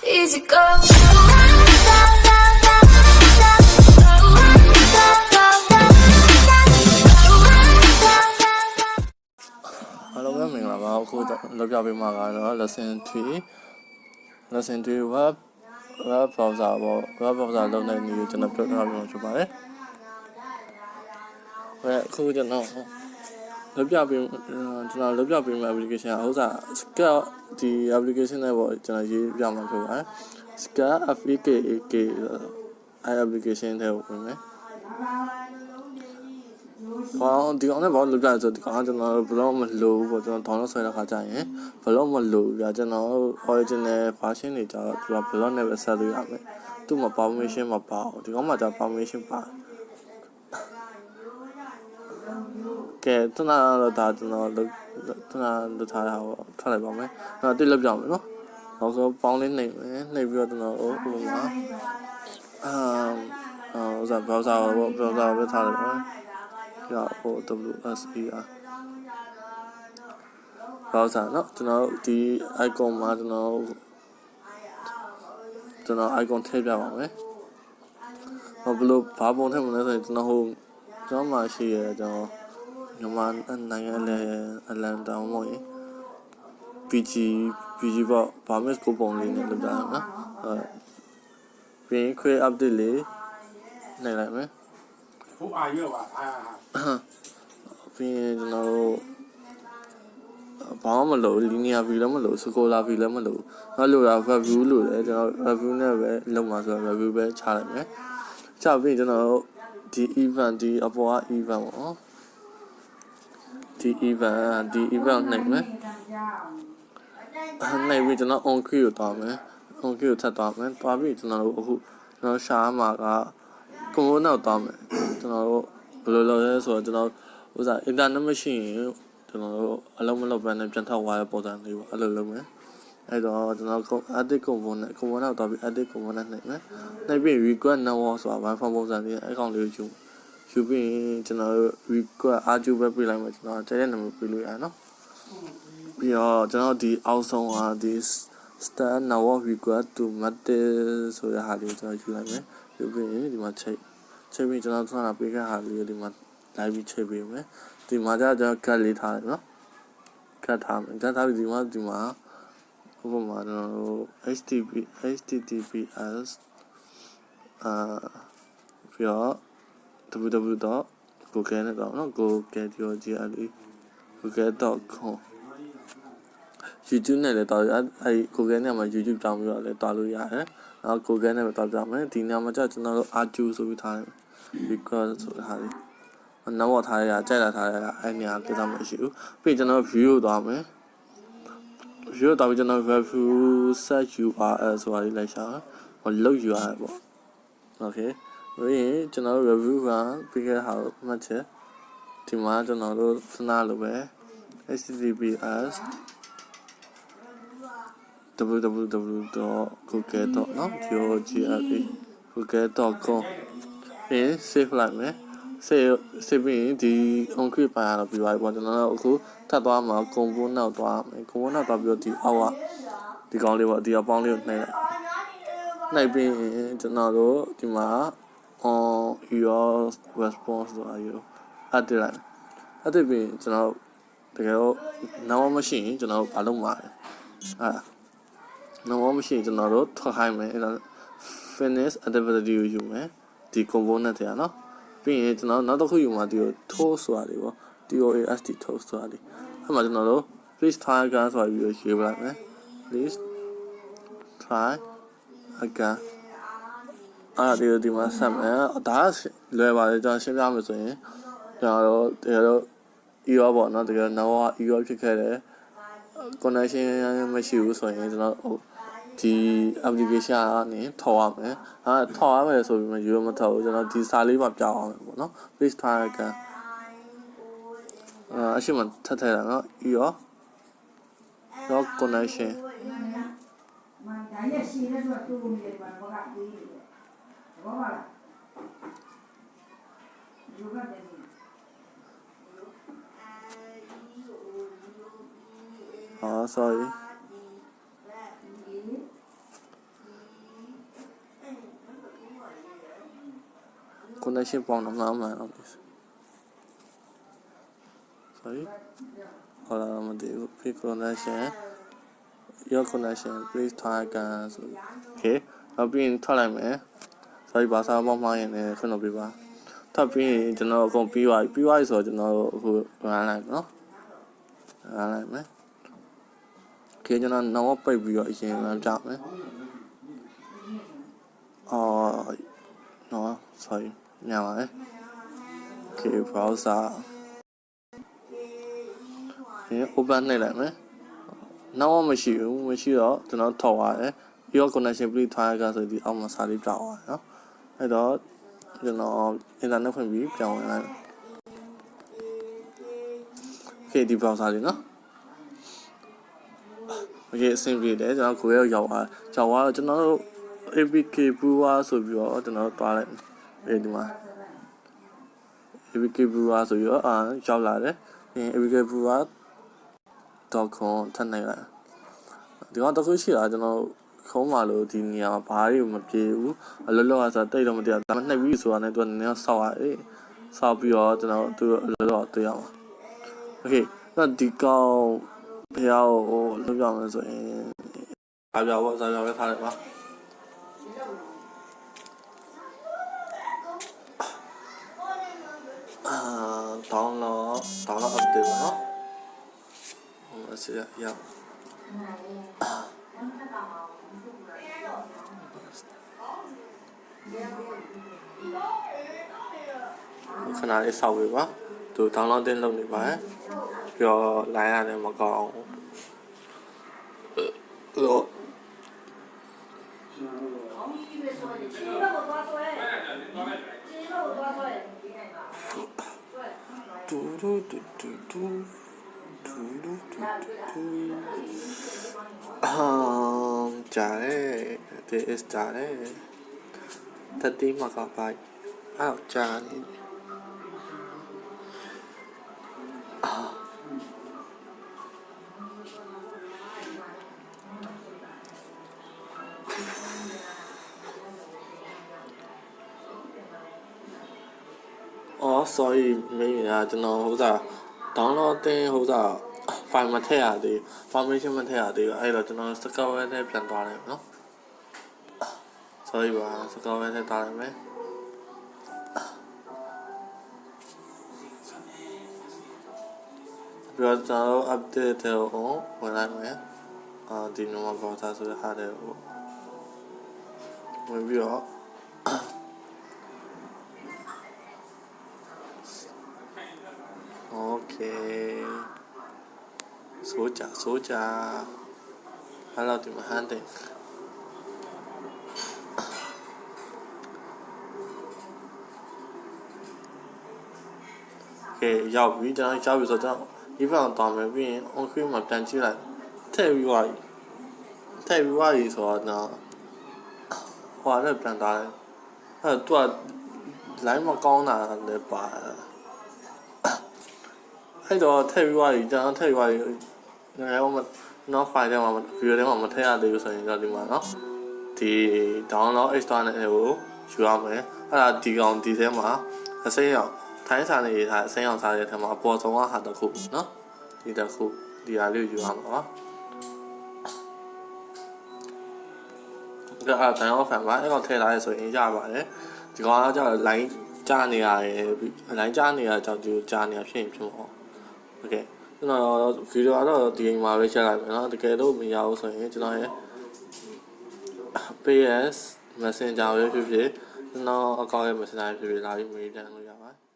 Easy go. Hello, မင်္ဂလာပါအခုလောက်ပြပေးမှာကတော့ lesson 3 web browser ပေါ့ web browser လုပ်တဲ့နည်းကိုကျွန်တော်ပြောပြမှာဖြစ်ပါတယ်အခုကျွန်တော်လောက်ပြပေးမယ့် application ဥစား Sketch ဒီ application နဲ့ပေါ့ကျွန်တော်ရေးပြမှာဖြစ်ပါတယ် Sketch FEKAK application ထဲကိုဝင်မယ်ဒီကောင်နဲ့ဘာလို့လုပ်ကြလဲဆိုတော့ဒီကောင်ကကျွန်တော်ဘလော့မလို့ပေါ့ကျွန်တော် download ဆွဲတဲ့ခါကျရင်ဘလော့မလို့ပြကျွန်တော် original version တွေကျတော့သူကဘလော့နဲ့ပဲဆက်လို့ရမယ်သူ့မှာ permission မပါဘူးဒီကောင်မှာကျ permission ပါကဲတနာတော့ဒါကျွန်တော်တနာလုပ်ထားတာပေါ့ထားလိုက်ပါမယ်တိလုပ်ပြမယ်နော်နောက်ဆုံးပေါင်းလေးနှိပ်မယ်နှိပ်ပြီးတော့ကျွန်တော်ဥပမာဥစား browser ပေါ့ browser ပဲထားလိုက်ပါရဖို့ WSER browser เนาะကျွန်တော်ဒီ icon မှာကျွန်တော် icon ထည့်ပြပါမယ်ဘယ်လိုဘာပုံထည့်မလဲဆိုရင်ကျွန်တော်မှရှိရကျွန်တော်မြန်မာနိုင်ငံအလန်တောင်ပေါ့ရင် PG ပေါ့ဘာမစ်ကိုပုံလေးနဲ့လုပ်ကြရအောင်နော်ပြီးရင် create update လေးနှိပ်လိုက်မယ်ဟုတ်အာရွပါပြီးရင်ကျွန်တော်တို့ဘာမှမလုပ် linear view လည်းမလုပ် scalar view လည်းမလုပ်နောက်လို့တာ web view လို့တယ်ကျွန်တော် web view နဲ့ပဲလုပ်မှာဆိုတော့ web view ပဲချလိုက်မယ်ချပြီးကျွန်တော်တို့ဒီ event ဒီအပေါ်က event ပေါ့ဒီ event နှိပ်မယ်နှိပ်ပြီးကျွန်တော် on key ကိုတောင်းမယ် on key ကိုထပ်တောင်းမယ်တွားပြီးကျွန်တော်တို့အခုကျွန်တော်ရှာမှာကကွန်နောက်တောင်းမယ်ကျွန်တော်တို့ဘယ်လိုလုပ်လဲဆိုတော့ကျွန်တော်ဥစား internet မရှိရင်ကျွန်တော်တို့အလုံးမလုံးပဲနဲ့ပြန်ထောက်သွားတဲ့ပုံစံလေးပေါ့အဲ့လိုလုပ်မယ်အဲ့တော့ကျွန်တော် edit component တော့ပြီး edit component နှိပ်မယ်နှိပ်ပြီး request network ဆိုတာ wifi ပုံစံလေးအဲ့ကောင်လေးကိုယူပြီးကျွန်တော် request RQ ပဲပြလိုက်မယ်ကျွန်တော်ကျတဲ့ number ပြလို့ရတယ်နော်ပြီးတော့ကျွန်တော်ဒီအောက်ဆုံးဟာဒီ start network request to method ဆိုတဲ့ဟာလေးကျွန်တော်ယူလိုက်မယ်ယူပြီးဒီမှာချိန်ပြီးကျွန်တော်ဆွမ်းတာပေးခဲ့ဟာလေးဒီမှာလိုက်ပြီးချိန်ပေးမယ်ဒီမှာကျကျွန်တော် cut လေးထားတယ်နော် cut ထားမယ် cut ထားပြီးဒီမှာဥပမာကျွန်တော်တို့ https ပြီးတော့ www.google နဲ့တော့နော် google.com YouTube နဲ့လည်းတော်အဲ့ Google နဲ့မှာ YouTube တောင်းပြီးတော့လည်းတော်လို့ရတယ်နောက် Google နဲ့ပဲတော်ပြမယ်ဒီနေရာမှာကျကျွန်တော်တို့ RQ ဆိုပြီးထားတယ် record ဆိုတာဟာလေးနောက်ထားရကြိုက်လာထားရအဲ့နေရာပြသမရှိဘူးပြီးကျွန်တော် view သွားမယ် view တော့ကျွန်တော် view search URL ဆိုတာလေးလိုက်ရှာလုတ် URL ပေါ့ okay ပြီးရင်ကျွန်တော် review ကပြီးခဲ့တာမှတ်ချက်ဒီမှာကျွန်တော်တို့စနာလိုပဲ https www.google.com ပြီး save လိုက်မယ် save ပြီးဒီ on click ပါရတော့ပြီးသွားပြီပေါ့ကျွန်တော်တို့အခုထပ်သွားမှာ component သွားမယ် component သွားပြီးတော့ဒီအောက်ကဒီကောင်းလေးပေါ့ဒီအပေါင်းလေးကိုနှိပ်ပြီးကျွန်တော်တို့ဒီမှာ on your response ဆိုတာယူအပ်လိုက်အပ်ပြီးကျွန်တော်တကယ်တော့နောက်မရှိရင်ကျွန်တော်ဘာလုပ်မှာလဲနောက်မရှိရင်ကျွန်တော်တို့ထွက်ခိုင်းမယ်အဲ့ဒါ finish activity ကိုယူမယ်ဒီ component တွေနော်ပြီးရင်ကျွန်တော်နောက်တစ်ခုယူမှာဒီကို toast ဆိုတာလေးပေါ့ toast toast ဆိုတာလေးအဲ့မှာကျွန်တော်တို့ please try again ဆိုတာပြီးရေးပလိုက်မယ် please try again ဒီမှာဆက်မယ်ဒါလွယ်ပါတယ်ကျွန်တော်ရှင်းပြမယ်ဆိုရင်ကျွန်တော်တို့တကယ်တော့ error ပေါ့နော်တကယ်တော့ error ဖြစ်ခဲ့တယ် connection မရှိဘူးဆိုရင်ကျွန်တော်ဒီ application ကနေထောက်ရမယ်ထောက်ရမယ်ဆိုပြီးမှယူမထောက်ဘူးကျွန်တော်ဒီစာလေးမှာပြောင်းအောင်ပေါ့နော် please try again အရှိမထပ်ထည့်တာနော် error no connection ဒါရရှိနေတော့တူနေတယ်ဘာကပြီးတယ်ဘာပါလဲယူရတယ်sorry connection ပေါင်းတော့မှန်တော့ sorry ဟောလာမသိဘူး free connection your connection please try again ဆို okay နောက်ပြီးရင်ထွက်လိုက်မယ် sorry ဘာသာပေါင်းမှားရင်လည်းဖွင့်လို့ပြပါထပ်ပြီးရင်ကျွန်တော်အကုန်ပြီးသွားပြီဆိုတော့ကျွန်တော်အခု run လိုက်နော် run လိုက်မယ် okay ကျွန်တော်နောက်ပိတ်ပြီးတော့အရင် run ပြမယ်no sorry ညပါလေ okay browser open နှိပ်လိုက်မယ်နောက်မရှိတော့ကျွန်တော်ထောက်ရတယ် your connection please try again ဆိုပြီးအောက်မှာစာလေးပြသွားတယ်နော်အဲ့တော့ကျွန်တော် internet ဖွင့်ပြီးပြန်ဝင်လိုက် okay ဒီ browser လေးနော် okay အဆင်ပြေတယ်ကျွန်တော်ကိုယ်ရောက်သွားတော့ကျွန်တော်တို့ APK brewer ဆိုပြီးတော့ကျွန်တော်သွားလိုက်ဒီမှာ APK brewer ဆိုပြီးတော့ရောက်လာတယ် APK brewer.com ထပ်နိုင်လိုက်ဒီကောင်တစ်ခုရှိတာကျွန်တော်ခုံးပါလို့ဒီနေရာဘာတွေမပြေဘူးအလောလောဆိုတိတ်တော့မတရားဒါမှနှိပ်ပြီးဆိုတာနဲ့သူကနည်းနည်းဆောက်ရတယ်ဆောက်ပြီးတော့ကျွန်တော်သူအလောလောတွေ့ရမှာ okay အဲ့ဒီကောင်ဖျောက်လုပ်ပြမယ်ဆိုရင်အားပြပေါ့စားပြပဲထားလိုက်ပါdownload update ပါနော်ဟိုဆက်ရခဏလေးဆောက်ပေးပါသူ download တင်လုပ်နေပါတယ်ပြီးတော့ line ရတယ်မကောင်းဘူးကြားတယ် this is ကြားတယ်တတိမကပိုက်အော်ကြားနေsorry မင်းကကျွန်တော်ဟိုစား download တင်ဟိုစား file မထည့်ရသေး information မထည့်ရသေးအဲ့တော့ကျွန်တော် Sketchware နဲ့ပြန်သွားတယ်နော် sorry ပါ Sketchware နဲ့တားလိုက်မယ်ပြီးတော့ကျွန်တော် update ကိုဝင်လိုက်မယ်ဒီ normal browser ဆိုတဲ့ဟာတွေကိုဝင်ပြီးတော့okay ဆိုကြဟာလာဒီမှာဟန်တယ်okay ရောက်ပြီကျွန်တော်ရောက်ပြီဆိုတော့ဒီဘက်တော့မယ်ပြီးရင် on screen မှာပြန်ကြည့်လိုက်ထည့်ပြီးသွားပြီဆိုတော့ဟိုလည်းပြန်သွားတယ်အဲ့တော့သူက line မကောင်းတာလည်းပါအဲ့တော့ထည့်ပြီးသွားပြီကျွန်တော်ထည့်ပြီးသွားပြီငါရောနောက် file ထဲမှာ video ထဲမှာမထည့်ရသေးဘူးဆိုရင်တော့ဒီမှာနော်ဒီ download extra နဲ့ကိုယူရမယ်အဲ့ဒါဒီကောင်ဒီထဲမှာအစိမ်းအောင်ထိုင်းစာနေထားအစိမ်းအောင်စားတဲ့ထဲမှာအပေါ်ဆုံးကဟာတစ်ခုနော်ဒီတစ်ခုဒီဟာလေးယူရမှာပါဒါအတိုင်းအောင်ဖန်ပါအဲ့ကောင်ထည့်လာရဲဆိုရင်ရပါတယ်ဒီကောင်ကကျတော့ line ကြားနေရတယ် line ကြားနေရကြောင့်ဒီကြားနေရဖြစ်ရင်ဖြစ်မှာโอเคကျွန်တော်ဗီဒီယိုကတော့ဒီအိမ်မှာပဲချက်လိုက်မယ်เนาะတကယ်လို့မရဘူးဆိုရင်ကျွန်တော်ရဲ့ PS Messenger ပဲဖြစ်ဖြစ်ကျွန်တော်အကောင့်ရဲ့ Messenger ဖြစ်ဖြစ်လာပြီးမေးပြန်လို့ရပါတယ်